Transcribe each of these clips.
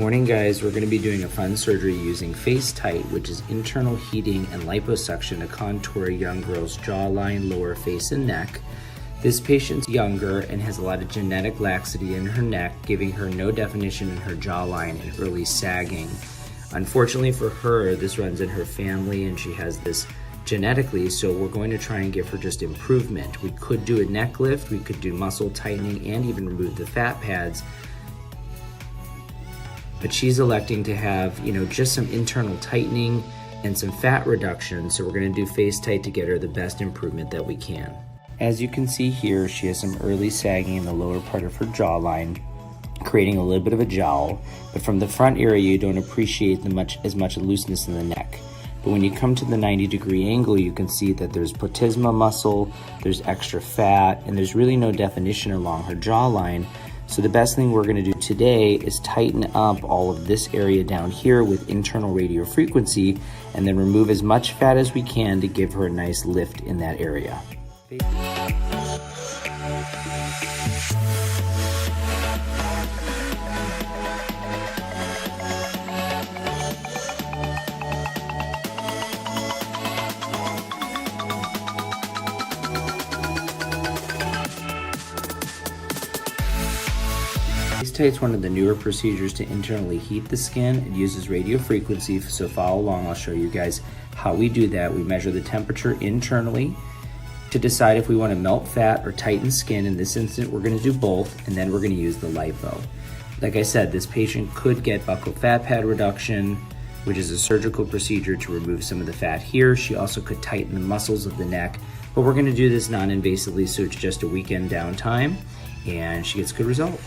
Morning guys, we're going to be doing a fun surgery using Facetite, which is internal heating and liposuction to contour a young girl's jawline, lower face, and neck. This patient's younger and has a lot of genetic laxity in her neck, giving her no definition in her jawline and early sagging. Unfortunately for her, this runs in her family and she has this genetically, so we're going to try and give her just improvement. We could do a neck lift, we could do muscle tightening, and even remove the fat pads. But she's electing to have, just some internal tightening and some fat reduction. So we're gonna do Facetite to get her the best improvement that we can. As you can see here, she has some early sagging in the lower part of her jawline, creating a little bit of a jowl. But from the front area, you don't appreciate as much looseness in the neck. But when you come to the 90-degree angle, you can see that there's platysma muscle, there's extra fat, and there's really no definition along her jawline. So the best thing we're gonna do today is tighten up all of this area down here with internal radiofrequency and then remove as much fat as we can to give her a nice lift in that area. Facetite is one of the newer procedures to internally heat the skin. It uses radiofrequency, so follow along. I'll show you guys how we do that. We measure the temperature internally to decide if we want to melt fat or tighten skin. In this instance, we're going to do both, and then we're going to use the lipo. Like I said, this patient could get buccal fat pad reduction, which is a surgical procedure to remove some of the fat here. She also could tighten the muscles of the neck, but we're going to do this non-invasively, so it's just a weekend downtime, and she gets good result.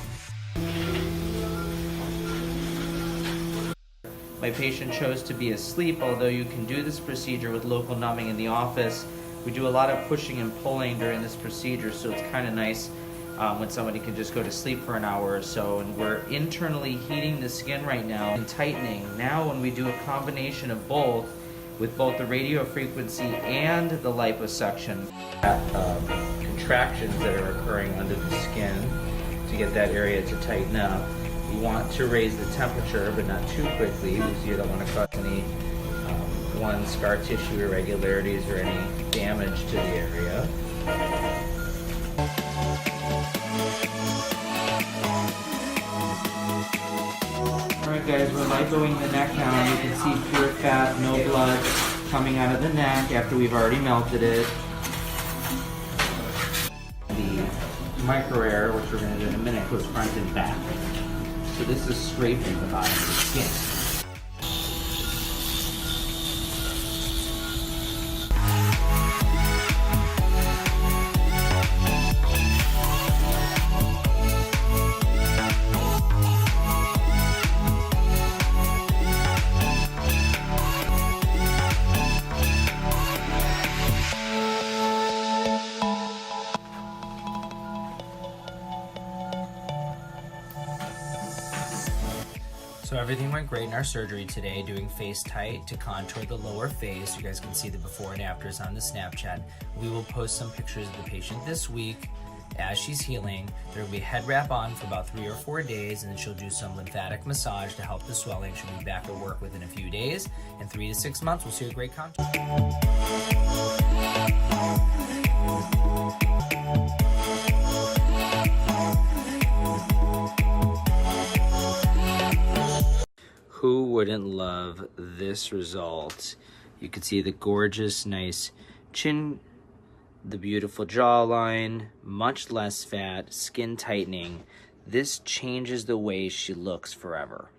My patient chose to be asleep, although you can do this procedure with local numbing in the office. We do a lot of pushing and pulling during this procedure, so it's kind of nice when somebody can just go to sleep for an hour or so. And we're internally heating the skin right now and tightening. Now when we do a combination of both, with both the radiofrequency and the liposuction, contractions that are occurring under the skin to get that area to tighten up. You want to raise the temperature, but not too quickly, because you don't want to cause any scar tissue irregularities or any damage to the area. Alright guys, we're lipoing the neck now. You can see pure fat, no blood coming out of the neck after we've already melted it. The micro air, which we're going to do in a minute, goes front and back. So this is scraping the bottom of the skin. So everything went great in our surgery today, doing Facetite to contour the lower face. You guys can see the before and afters on the Snapchat. We will post some pictures of the patient this week as she's healing. There will be a head wrap on for about 3 or 4 days, and then she'll do some lymphatic massage to help the swelling. She'll be back at work within a few days. In 3 to 6 months, we'll see a great contour. Who wouldn't love this result? You can see the gorgeous, nice chin, the beautiful jawline, much less fat, skin tightening. This changes the way she looks forever.